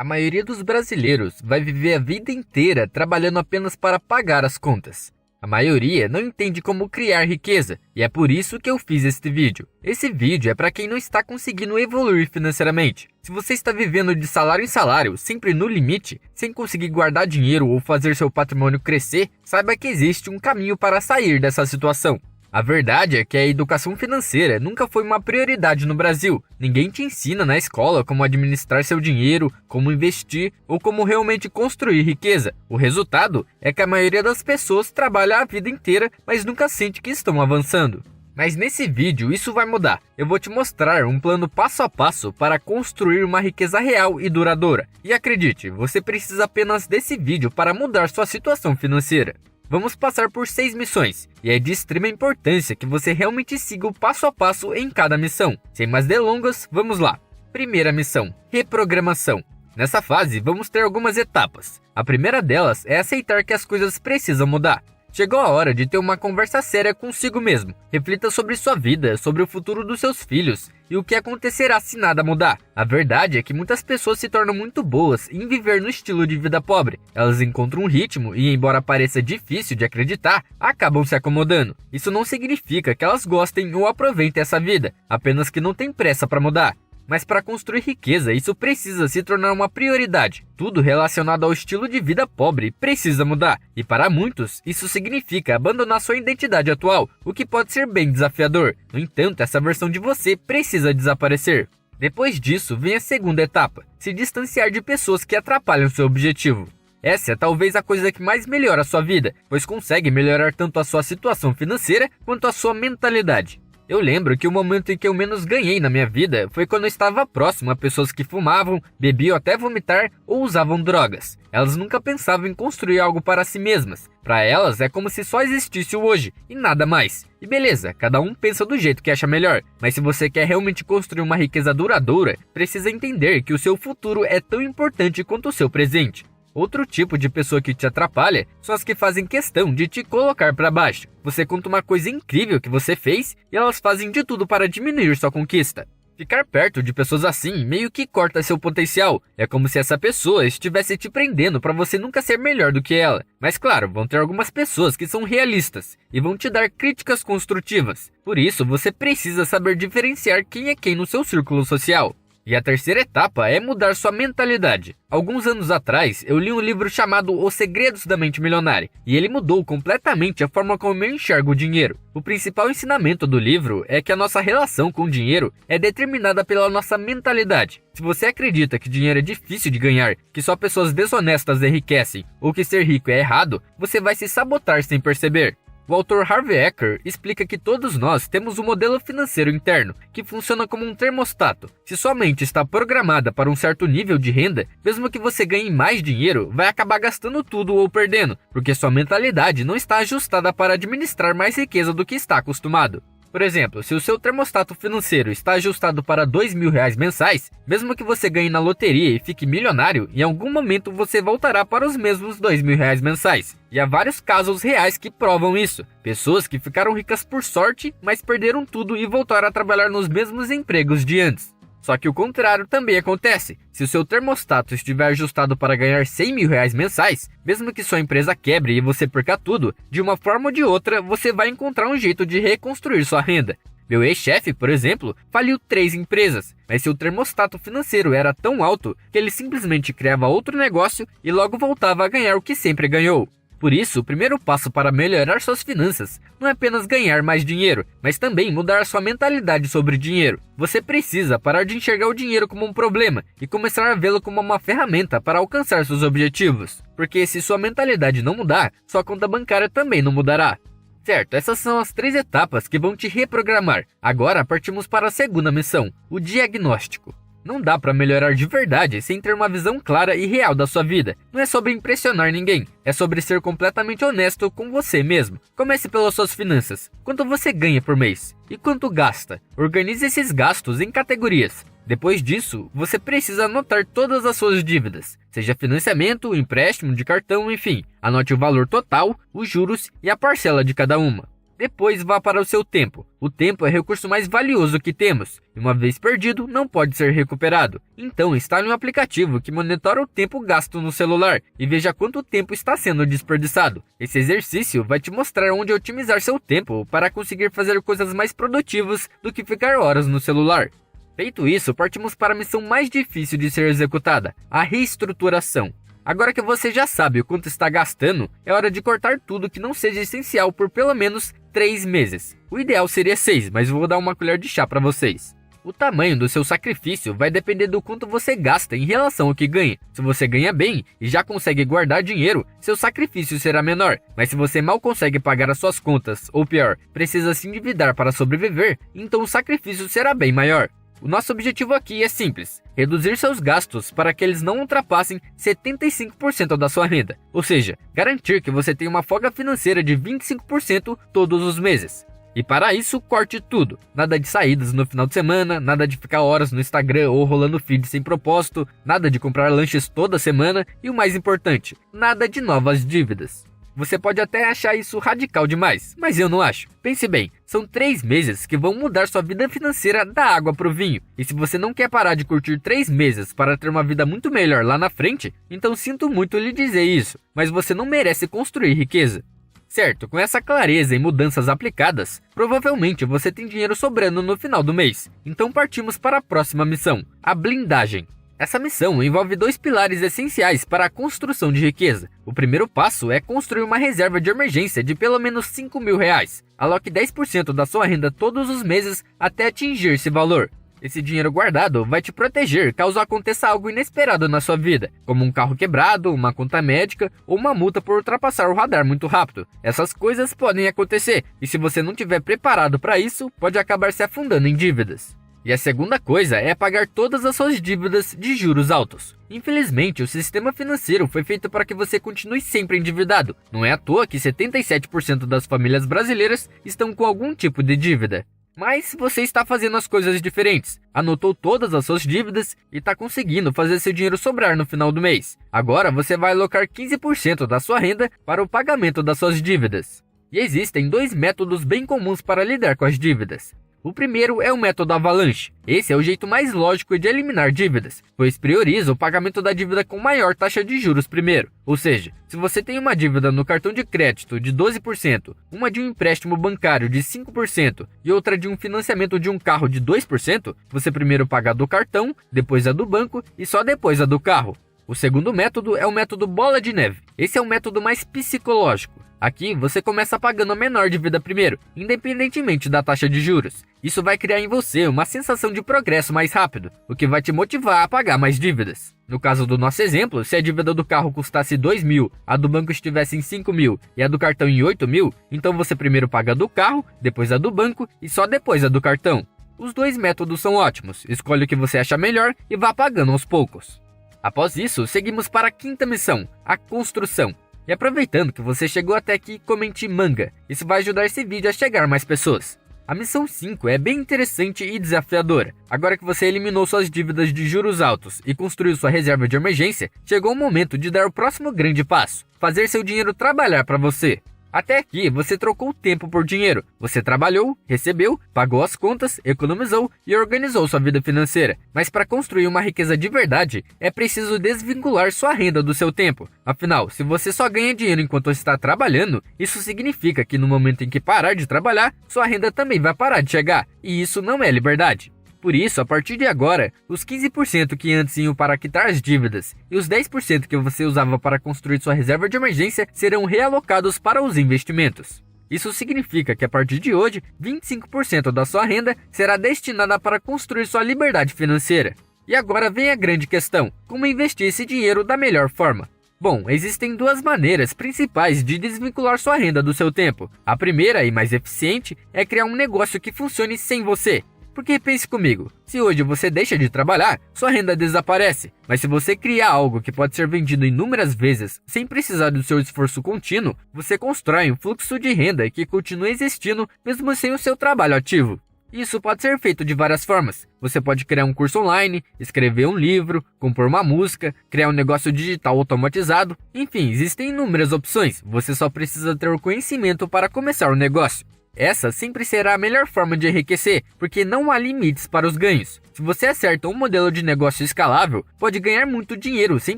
A maioria dos brasileiros vai viver a vida inteira trabalhando apenas para pagar as contas. A maioria não entende como criar riqueza, e é por isso que eu fiz este vídeo. Esse vídeo é para quem não está conseguindo evoluir financeiramente. Se você está vivendo de salário em salário, sempre no limite, sem conseguir guardar dinheiro ou fazer seu patrimônio crescer, saiba que existe um caminho para sair dessa situação. A verdade é que a educação financeira nunca foi uma prioridade no Brasil. Ninguém te ensina na escola como administrar seu dinheiro, como investir ou como realmente construir riqueza. O resultado é que a maioria das pessoas trabalha a vida inteira, mas nunca sente que estão avançando. Mas nesse vídeo isso vai mudar. Eu vou te mostrar um plano passo a passo para construir uma riqueza real e duradoura. E acredite, você precisa apenas desse vídeo para mudar sua situação financeira. Vamos passar por 6 missões, e é de extrema importância que você realmente siga o passo a passo em cada missão. Sem mais delongas, vamos lá. Primeira missão: reprogramação. Nessa fase, vamos ter algumas etapas. A primeira delas é aceitar que as coisas precisam mudar. Chegou a hora de ter uma conversa séria consigo mesmo. Reflita sobre sua vida, sobre o futuro dos seus filhos e o que acontecerá se nada mudar. A verdade é que muitas pessoas se tornam muito boas em viver no estilo de vida pobre. Elas encontram um ritmo e, embora pareça difícil de acreditar, acabam se acomodando. Isso não significa que elas gostem ou aproveitem essa vida, apenas que não tem pressa para mudar. Mas para construir riqueza, isso precisa se tornar uma prioridade. Tudo relacionado ao estilo de vida pobre precisa mudar. E para muitos, isso significa abandonar sua identidade atual, o que pode ser bem desafiador. No entanto, essa versão de você precisa desaparecer. Depois disso, vem a segunda etapa: se distanciar de pessoas que atrapalham seu objetivo. Essa é talvez a coisa que mais melhora a sua vida, pois consegue melhorar tanto a sua situação financeira quanto a sua mentalidade. Eu lembro que o momento em que eu menos ganhei na minha vida foi quando eu estava próximo a pessoas que fumavam, bebiam até vomitar ou usavam drogas. Elas nunca pensavam em construir algo para si mesmas. Para elas é como se só existisse o hoje e nada mais. E beleza, cada um pensa do jeito que acha melhor. Mas se você quer realmente construir uma riqueza duradoura, precisa entender que o seu futuro é tão importante quanto o seu presente. Outro tipo de pessoa que te atrapalha são as que fazem questão de te colocar para baixo. Você conta uma coisa incrível que você fez e elas fazem de tudo para diminuir sua conquista. Ficar perto de pessoas assim meio que corta seu potencial. É como se essa pessoa estivesse te prendendo para você nunca ser melhor do que ela. Mas claro, vão ter algumas pessoas que são realistas e vão te dar críticas construtivas. Por isso, você precisa saber diferenciar quem é quem no seu círculo social. E a terceira etapa é mudar sua mentalidade. Alguns anos atrás, eu li um livro chamado Os Segredos da Mente Milionária, e ele mudou completamente a forma como eu enxergo o dinheiro. O principal ensinamento do livro é que a nossa relação com o dinheiro é determinada pela nossa mentalidade. Se você acredita que dinheiro é difícil de ganhar, que só pessoas desonestas enriquecem, ou que ser rico é errado, você vai se sabotar sem perceber. O autor Harvey Eker explica que todos nós temos um modelo financeiro interno, que funciona como um termostato. Se sua mente está programada para um certo nível de renda, mesmo que você ganhe mais dinheiro, vai acabar gastando tudo ou perdendo, porque sua mentalidade não está ajustada para administrar mais riqueza do que está acostumado. Por exemplo, se o seu termostato financeiro está ajustado para R$2.000 mensais, mesmo que você ganhe na loteria e fique milionário, em algum momento você voltará para os mesmos R$2.000 mensais. E há vários casos reais que provam isso. Pessoas que ficaram ricas por sorte, mas perderam tudo e voltaram a trabalhar nos mesmos empregos de antes. Só que o contrário também acontece. Se o seu termostato estiver ajustado para ganhar R$100.000 mensais, mesmo que sua empresa quebre e você perca tudo, de uma forma ou de outra, você vai encontrar um jeito de reconstruir sua renda. Meu ex-chefe, por exemplo, faliu 3 empresas, mas seu termostato financeiro era tão alto que ele simplesmente criava outro negócio e logo voltava a ganhar o que sempre ganhou. Por isso, o primeiro passo para melhorar suas finanças não é apenas ganhar mais dinheiro, mas também mudar sua mentalidade sobre dinheiro. Você precisa parar de enxergar o dinheiro como um problema e começar a vê-lo como uma ferramenta para alcançar seus objetivos. Porque se sua mentalidade não mudar, sua conta bancária também não mudará. Certo, essas são as 3 etapas que vão te reprogramar. Agora partimos para a segunda missão, o diagnóstico. Não dá para melhorar de verdade sem ter uma visão clara e real da sua vida. Não é sobre impressionar ninguém, é sobre ser completamente honesto com você mesmo. Comece pelas suas finanças. Quanto você ganha por mês? E quanto gasta? Organize esses gastos em categorias. Depois disso, você precisa anotar todas as suas dívidas, seja financiamento, empréstimo de cartão, enfim. Anote o valor total, os juros e a parcela de cada uma. Depois vá para o seu tempo. O tempo é o recurso mais valioso que temos, e uma vez perdido, não pode ser recuperado. Então instale um aplicativo que monitora o tempo gasto no celular e veja quanto tempo está sendo desperdiçado. Esse exercício vai te mostrar onde otimizar seu tempo para conseguir fazer coisas mais produtivas do que ficar horas no celular. Feito isso, partimos para a missão mais difícil de ser executada, a reestruturação. Agora que você já sabe o quanto está gastando, é hora de cortar tudo que não seja essencial por pelo menos 3 meses. O ideal seria 6, mas vou dar uma colher de chá para vocês. O tamanho do seu sacrifício vai depender do quanto você gasta em relação ao que ganha. Se você ganha bem e já consegue guardar dinheiro, seu sacrifício será menor. Mas se você mal consegue pagar as suas contas, ou pior, precisa se endividar para sobreviver, então o sacrifício será bem maior. O nosso objetivo aqui é simples, reduzir seus gastos para que eles não ultrapassem 75% da sua renda, ou seja, garantir que você tenha uma folga financeira de 25% todos os meses. E para isso, corte tudo, nada de saídas no final de semana, nada de ficar horas no Instagram ou rolando feed sem propósito, nada de comprar lanches toda semana e o mais importante, nada de novas dívidas. Você pode até achar isso radical demais, mas eu não acho. Pense bem, são 3 meses que vão mudar sua vida financeira da água pro vinho. E se você não quer parar de curtir 3 meses para ter uma vida muito melhor lá na frente, então sinto muito lhe dizer isso, mas você não merece construir riqueza. Certo, com essa clareza e mudanças aplicadas, provavelmente você tem dinheiro sobrando no final do mês. Então partimos para a próxima missão, a blindagem. Essa missão envolve 2 pilares essenciais para a construção de riqueza. O primeiro passo é construir uma reserva de emergência de pelo menos R$5.000. Aloque 10% da sua renda todos os meses até atingir esse valor. Esse dinheiro guardado vai te proteger caso aconteça algo inesperado na sua vida, como um carro quebrado, uma conta médica ou uma multa por ultrapassar o radar muito rápido. Essas coisas podem acontecer e se você não estiver preparado para isso, pode acabar se afundando em dívidas. E a segunda coisa é pagar todas as suas dívidas de juros altos. Infelizmente, o sistema financeiro foi feito para que você continue sempre endividado. Não é à toa que 77% das famílias brasileiras estão com algum tipo de dívida. Mas você está fazendo as coisas diferentes. Anotou todas as suas dívidas e está conseguindo fazer seu dinheiro sobrar no final do mês. Agora você vai alocar 15% da sua renda para o pagamento das suas dívidas. E existem 2 métodos bem comuns para lidar com as dívidas. O primeiro é o método Avalanche. Esse é o jeito mais lógico de eliminar dívidas, pois prioriza o pagamento da dívida com maior taxa de juros primeiro. Ou seja, se você tem uma dívida no cartão de crédito de 12%, uma de um empréstimo bancário de 5% e outra de um financiamento de um carro de 2%, você primeiro paga a do cartão, depois a do banco e só depois a do carro. O segundo método é o método Bola de Neve. Esse é o método mais psicológico. Aqui você começa pagando a menor dívida primeiro, independentemente da taxa de juros. Isso vai criar em você uma sensação de progresso mais rápido, o que vai te motivar a pagar mais dívidas. No caso do nosso exemplo, se a dívida do carro custasse R$2.000, a do banco estivesse em R$5.000 e a do cartão em R$8.000, então você primeiro paga a do carro, depois a do banco e só depois a do cartão. Os 2 métodos são ótimos, escolhe o que você acha melhor e vá pagando aos poucos. Após isso, seguimos para a 5ª missão, a construção. E aproveitando que você chegou até aqui, comente manga. Isso vai ajudar esse vídeo a chegar a mais pessoas. A missão 5 é bem interessante e desafiadora. Agora que você eliminou suas dívidas de juros altos e construiu sua reserva de emergência, chegou o momento de dar o próximo grande passo, fazer seu dinheiro trabalhar para você. Até aqui, você trocou o tempo por dinheiro. Você trabalhou, recebeu, pagou as contas, economizou e organizou sua vida financeira. Mas para construir uma riqueza de verdade, é preciso desvincular sua renda do seu tempo. Afinal, se você só ganha dinheiro enquanto está trabalhando, isso significa que no momento em que parar de trabalhar, sua renda também vai parar de chegar. E isso não é liberdade. Por isso, a partir de agora, os 15% que antes iam para quitar as dívidas e os 10% que você usava para construir sua reserva de emergência serão realocados para os investimentos. Isso significa que a partir de hoje, 25% da sua renda será destinada para construir sua liberdade financeira. E agora vem a grande questão: como investir esse dinheiro da melhor forma? Bom, existem 2 maneiras principais de desvincular sua renda do seu tempo. A primeira e mais eficiente é criar um negócio que funcione sem você. Porque pense comigo, se hoje você deixa de trabalhar, sua renda desaparece. Mas se você criar algo que pode ser vendido inúmeras vezes, sem precisar do seu esforço contínuo, você constrói um fluxo de renda que continua existindo mesmo sem o seu trabalho ativo. Isso pode ser feito de várias formas. Você pode criar um curso online, escrever um livro, compor uma música, criar um negócio digital automatizado. Enfim, existem inúmeras opções. Você só precisa ter o conhecimento para começar o negócio. Essa sempre será a melhor forma de enriquecer, porque não há limites para os ganhos. Se você acerta um modelo de negócio escalável, pode ganhar muito dinheiro sem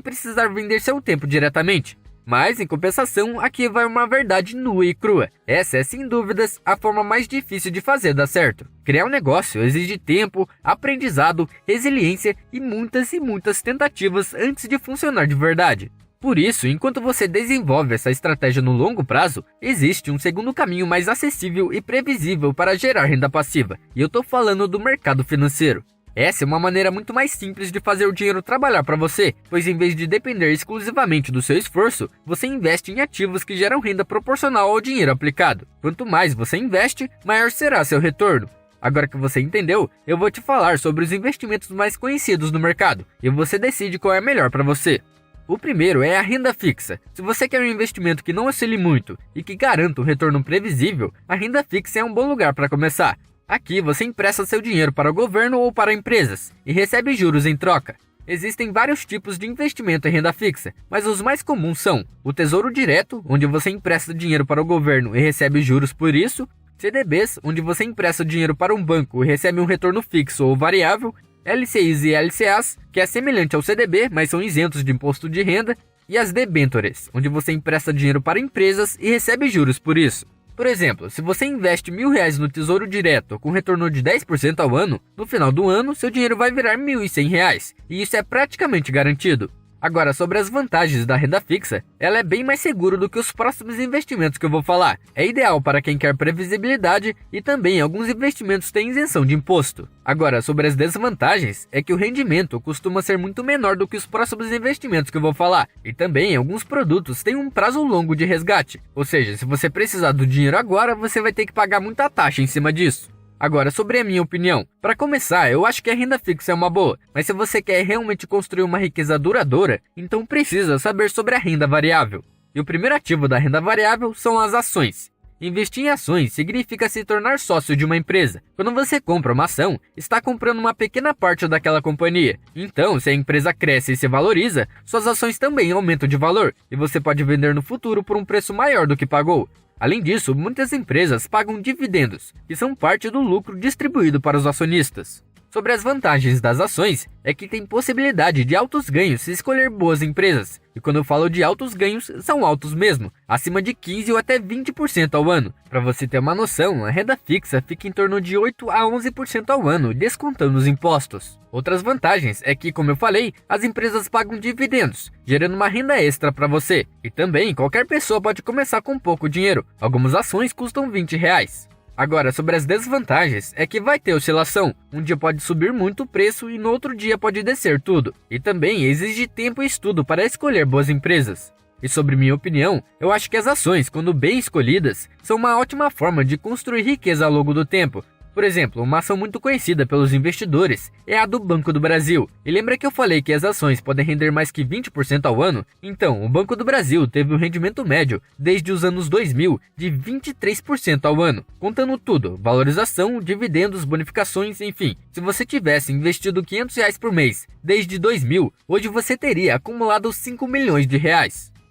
precisar vender seu tempo diretamente. Mas, em compensação, aqui vai uma verdade nua e crua. Essa é, sem dúvidas, a forma mais difícil de fazer dar certo. Criar um negócio exige tempo, aprendizado, resiliência e muitas tentativas antes de funcionar de verdade. Por isso, enquanto você desenvolve essa estratégia no longo prazo, existe um segundo caminho mais acessível e previsível para gerar renda passiva. E eu estou falando do mercado financeiro. Essa é uma maneira muito mais simples de fazer o dinheiro trabalhar para você, pois em vez de depender exclusivamente do seu esforço, você investe em ativos que geram renda proporcional ao dinheiro aplicado. Quanto mais você investe, maior será seu retorno. Agora que você entendeu, eu vou te falar sobre os investimentos mais conhecidos no mercado, e você decide qual é melhor para você. O primeiro é a renda fixa. Se você quer um investimento que não oscile muito e que garanta um retorno previsível, a renda fixa é um bom lugar para começar. Aqui você empresta seu dinheiro para o governo ou para empresas e recebe juros em troca. Existem vários tipos de investimento em renda fixa, mas os mais comuns são o Tesouro Direto, onde você empresta dinheiro para o governo e recebe juros por isso, CDBs, onde você empresta dinheiro para um banco e recebe um retorno fixo ou variável, LCIs e LCAs, que é semelhante ao CDB, mas são isentos de imposto de renda, e as debêntures, onde você empresta dinheiro para empresas e recebe juros por isso. Por exemplo, se você investe R$1.000 no Tesouro Direto com retorno de 10% ao ano, no final do ano seu dinheiro vai virar R$1.100, e isso é praticamente garantido. Agora, sobre as vantagens da renda fixa, ela é bem mais segura do que os próximos investimentos que eu vou falar. É ideal para quem quer previsibilidade e também alguns investimentos têm isenção de imposto. Agora, sobre as desvantagens, é que o rendimento costuma ser muito menor do que os próximos investimentos que eu vou falar. E também, alguns produtos têm um prazo longo de resgate. Ou seja, se você precisar do dinheiro agora, você vai ter que pagar muita taxa em cima disso. Agora, sobre a minha opinião. Para começar, eu acho que a renda fixa é uma boa, mas se você quer realmente construir uma riqueza duradoura, então precisa saber sobre a renda variável. E o primeiro ativo da renda variável são as ações. Investir em ações significa se tornar sócio de uma empresa. Quando você compra uma ação, está comprando uma pequena parte daquela companhia. Então, se a empresa cresce e se valoriza, suas ações também aumentam de valor, e você pode vender no futuro por um preço maior do que pagou. Além disso, muitas empresas pagam dividendos, que são parte do lucro distribuído para os acionistas. Sobre as vantagens das ações, é que tem possibilidade de altos ganhos se escolher boas empresas. E quando eu falo de altos ganhos, são altos mesmo, acima de 15% ou até 20% ao ano. Para você ter uma noção, a renda fixa fica em torno de 8% a 11% ao ano, descontando os impostos. Outras vantagens é que, como eu falei, as empresas pagam dividendos, gerando uma renda extra para você. E também, qualquer pessoa pode começar com pouco dinheiro. Algumas ações custam R$20. Agora, sobre as desvantagens, é que vai ter oscilação. Um dia pode subir muito o preço e no outro dia pode descer tudo. E também exige tempo e estudo para escolher boas empresas. E sobre minha opinião, eu acho que as ações, quando bem escolhidas, são uma ótima forma de construir riqueza ao longo do tempo. Por exemplo, uma ação muito conhecida pelos investidores é a do Banco do Brasil. E lembra que eu falei que as ações podem render mais que 20% ao ano? Então, o Banco do Brasil teve um rendimento médio desde os anos 2000 de 23% ao ano, contando tudo, valorização, dividendos, bonificações, enfim. Se você tivesse investido R$500 por mês desde 2000, hoje você teria acumulado R$5 milhões.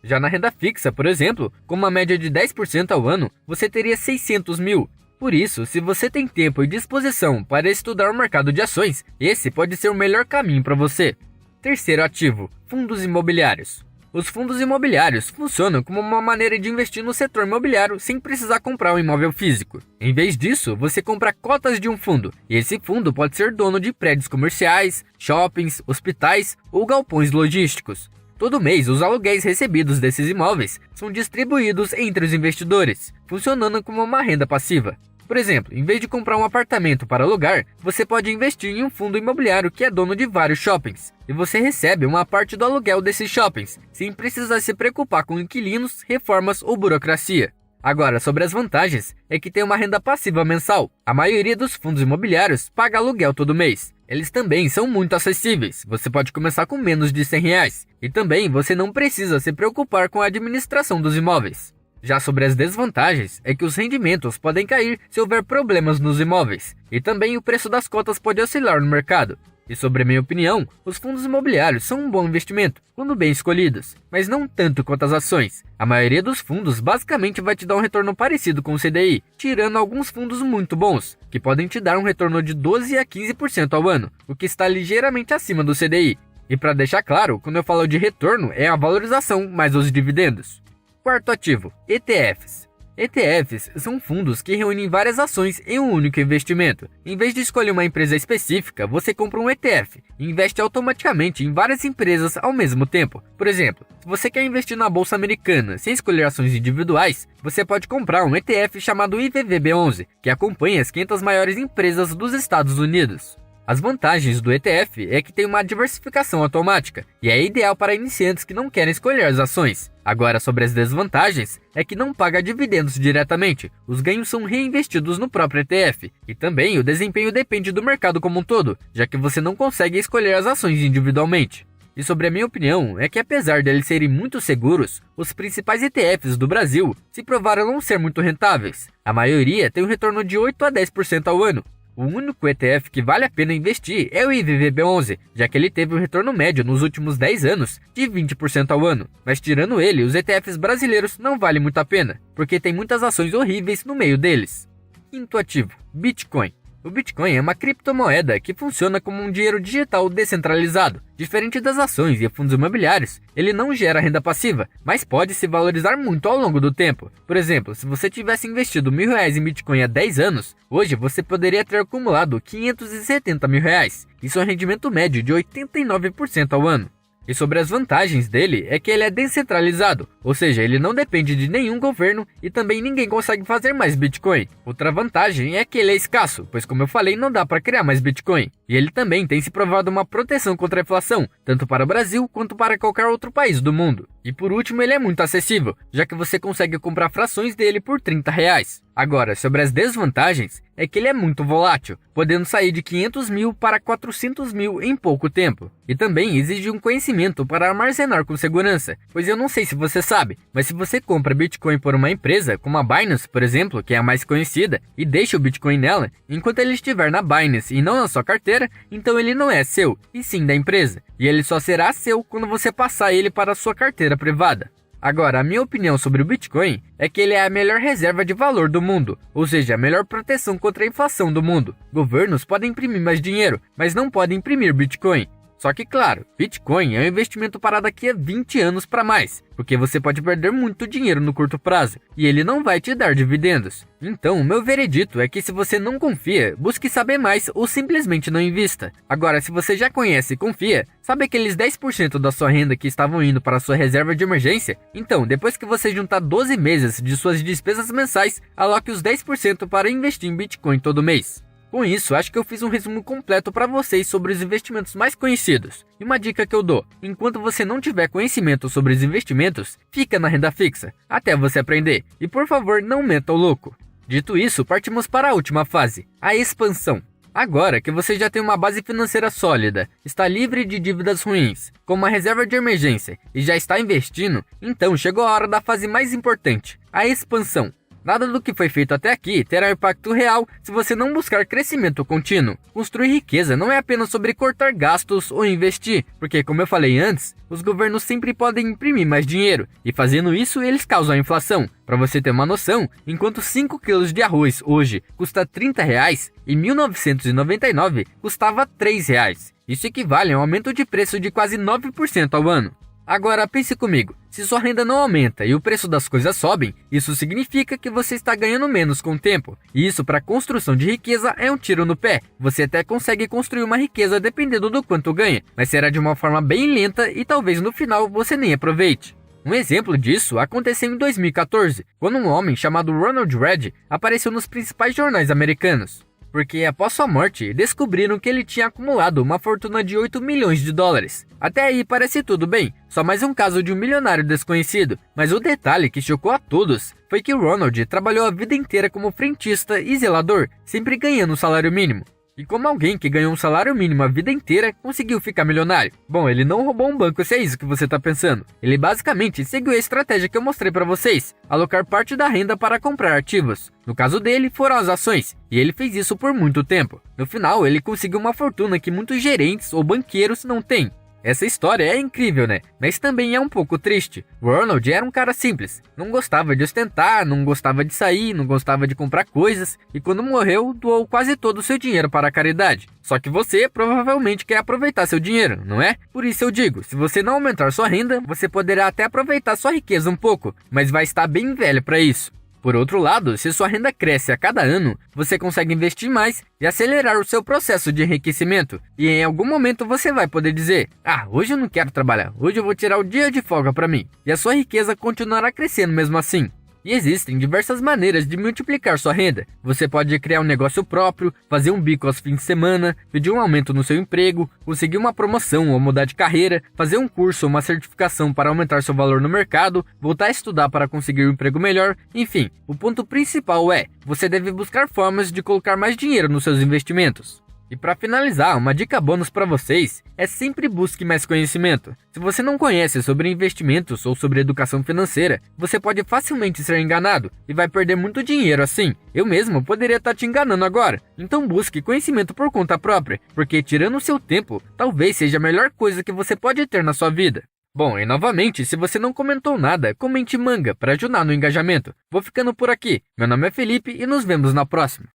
Já na renda fixa, por exemplo, com uma média de 10% ao ano, você teria 600 mil. Por isso, se você tem tempo e disposição para estudar o mercado de ações, esse pode ser o melhor caminho para você. Terceiro ativo, fundos imobiliários. Os fundos imobiliários funcionam como uma maneira de investir no setor imobiliário sem precisar comprar um imóvel físico. Em vez disso, você compra cotas de um fundo, e esse fundo pode ser dono de prédios comerciais, shoppings, hospitais ou galpões logísticos. Todo mês, os aluguéis recebidos desses imóveis são distribuídos entre os investidores, funcionando como uma renda passiva. Por exemplo, em vez de comprar um apartamento para alugar, você pode investir em um fundo imobiliário que é dono de vários shoppings, e você recebe uma parte do aluguel desses shoppings, sem precisar se preocupar com inquilinos, reformas ou burocracia. Agora, sobre as vantagens, é que tem uma renda passiva mensal. A maioria dos fundos imobiliários paga aluguel todo mês. Eles também são muito acessíveis, você pode começar com menos de R$100. E também você não precisa se preocupar com a administração dos imóveis. Já sobre as desvantagens, é que os rendimentos podem cair se houver problemas nos imóveis. E também o preço das cotas pode oscilar no mercado. E sobre a minha opinião, os fundos imobiliários são um bom investimento, quando bem escolhidos, mas não tanto quanto as ações. A maioria dos fundos basicamente vai te dar um retorno parecido com o CDI, tirando alguns fundos muito bons, que podem te dar um retorno de 12 a 15% ao ano, o que está ligeiramente acima do CDI. E para deixar claro, quando eu falo de retorno, é a valorização mais os dividendos. Quarto ativo, ETFs. ETFs são fundos que reúnem várias ações em um único investimento. Em vez de escolher uma empresa específica, você compra um ETF e investe automaticamente em várias empresas ao mesmo tempo. Por exemplo, se você quer investir na bolsa americana sem escolher ações individuais, você pode comprar um ETF chamado IVVB11, que acompanha as 500 maiores empresas dos Estados Unidos. As vantagens do ETF é que tem uma diversificação automática e é ideal para iniciantes que não querem escolher as ações. Agora, sobre as desvantagens, é que não paga dividendos diretamente, os ganhos são reinvestidos no próprio ETF, e também o desempenho depende do mercado como um todo, já que você não consegue escolher as ações individualmente. E sobre a minha opinião, é que apesar deles serem muito seguros, os principais ETFs do Brasil se provaram não ser muito rentáveis. A maioria tem um retorno de 8 a 10% ao ano. O único ETF que vale a pena investir é o IVVB11, já que ele teve um retorno médio nos últimos 10 anos de 20% ao ano. Mas tirando ele, os ETFs brasileiros não valem muito a pena, porque tem muitas ações horríveis no meio deles. Quinto ativo, Bitcoin. O Bitcoin é uma criptomoeda que funciona como um dinheiro digital descentralizado. Diferente das ações e fundos imobiliários, ele não gera renda passiva, mas pode se valorizar muito ao longo do tempo. Por exemplo, se você tivesse investido R$1.000 em Bitcoin há 10 anos, hoje você poderia ter acumulado R$570.000. Isso é um rendimento médio de 89% ao ano. E sobre as vantagens dele é que ele é descentralizado, ou seja, ele não depende de nenhum governo e também ninguém consegue fazer mais Bitcoin. Outra vantagem é que ele é escasso, pois como eu falei, não dá para criar mais Bitcoin. E ele também tem se provado uma proteção contra a inflação, tanto para o Brasil quanto para qualquer outro país do mundo. E por último, ele é muito acessível, já que você consegue comprar frações dele por R$30. Agora, sobre as desvantagens, é que ele é muito volátil, podendo sair de 500 mil para 400 mil em pouco tempo. E também exige um conhecimento para armazenar com segurança, pois eu não sei se você sabe, mas se você compra Bitcoin por uma empresa, como a Binance, por exemplo, que é a mais conhecida, e deixa o Bitcoin nela, enquanto ele estiver na Binance e não na sua carteira, então ele não é seu, e sim da empresa. E ele só será seu quando você passar ele para a sua carteira privada. Agora, a minha opinião sobre o Bitcoin é que ele é a melhor reserva de valor do mundo, ou seja, a melhor proteção contra a inflação do mundo. Governos podem imprimir mais dinheiro, mas não podem imprimir Bitcoin. Só que, claro, Bitcoin é um investimento para daqui a 20 anos para mais, porque você pode perder muito dinheiro no curto prazo, e ele não vai te dar dividendos. Então, o meu veredito é que se você não confia, busque saber mais ou simplesmente não invista. Agora, se você já conhece e confia, sabe aqueles 10% da sua renda que estavam indo para a sua reserva de emergência? Então, depois que você juntar 12 meses de suas despesas mensais, aloque os 10% para investir em Bitcoin todo mês. Com isso, acho que eu fiz um resumo completo para vocês sobre os investimentos mais conhecidos. E uma dica que eu dou, enquanto você não tiver conhecimento sobre os investimentos, fica na renda fixa, até você aprender. E por favor, não meta o louco. Dito isso, partimos para a última fase, a expansão. Agora que você já tem uma base financeira sólida, está livre de dívidas ruins, com uma reserva de emergência e já está investindo, então chegou a hora da fase mais importante, a expansão. Nada do que foi feito até aqui terá impacto real se você não buscar crescimento contínuo. Construir riqueza não é apenas sobre cortar gastos ou investir, porque como eu falei antes, os governos sempre podem imprimir mais dinheiro, e fazendo isso eles causam a inflação. Para você ter uma noção, enquanto 5 kg de arroz hoje custa R$30, em 1999 custava R$3. Isso equivale a um aumento de preço de quase 9% ao ano. Agora pense comigo, se sua renda não aumenta e o preço das coisas sobem, isso significa que você está ganhando menos com o tempo. E isso para a construção de riqueza é um tiro no pé. Você até consegue construir uma riqueza dependendo do quanto ganha, mas será de uma forma bem lenta e talvez no final você nem aproveite. Um exemplo disso aconteceu em 2014, quando um homem chamado Ronald Reagan apareceu nos principais jornais americanos. Porque após sua morte, descobriram que ele tinha acumulado uma fortuna de 8 milhões de dólares. Até aí parece tudo bem, só mais um caso de um milionário desconhecido. Mas o detalhe que chocou a todos foi que Ronald trabalhou a vida inteira como frentista e zelador, sempre ganhando um salário mínimo. E como alguém que ganhou um salário mínimo a vida inteira conseguiu ficar milionário? Bom, ele não roubou um banco, se é isso que você está pensando. Ele basicamente seguiu a estratégia que eu mostrei para vocês, alocar parte da renda para comprar ativos. No caso dele, foram as ações, e ele fez isso por muito tempo. No final, ele conseguiu uma fortuna que muitos gerentes ou banqueiros não têm. Essa história é incrível, né? Mas também é um pouco triste. O Ronald era um cara simples. Não gostava de ostentar, não gostava de sair, não gostava de comprar coisas. E quando morreu, doou quase todo o seu dinheiro para a caridade. Só que você provavelmente quer aproveitar seu dinheiro, não é? Por isso eu digo, se você não aumentar sua renda, você poderá até aproveitar sua riqueza um pouco. Mas vai estar bem velho para isso. Por outro lado, se sua renda cresce a cada ano, você consegue investir mais e acelerar o seu processo de enriquecimento. E em algum momento você vai poder dizer: hoje eu não quero trabalhar, hoje eu vou tirar o dia de folga para mim. E a sua riqueza continuará crescendo mesmo assim. E existem diversas maneiras de multiplicar sua renda. Você pode criar um negócio próprio, fazer um bico aos fins de semana, pedir um aumento no seu emprego, conseguir uma promoção ou mudar de carreira, fazer um curso ou uma certificação para aumentar seu valor no mercado, voltar a estudar para conseguir um emprego melhor, enfim. O ponto principal é, você deve buscar formas de colocar mais dinheiro nos seus investimentos. E para finalizar, uma dica bônus para vocês é sempre busque mais conhecimento. Se você não conhece sobre investimentos ou sobre educação financeira, você pode facilmente ser enganado e vai perder muito dinheiro assim. Eu mesmo poderia estar te enganando agora. Então busque conhecimento por conta própria, porque tirando o seu tempo, talvez seja a melhor coisa que você pode ter na sua vida. Bom, e novamente, se você não comentou nada, comente manga para ajudar no engajamento. Vou ficando por aqui. Meu nome é Felipe e nos vemos na próxima.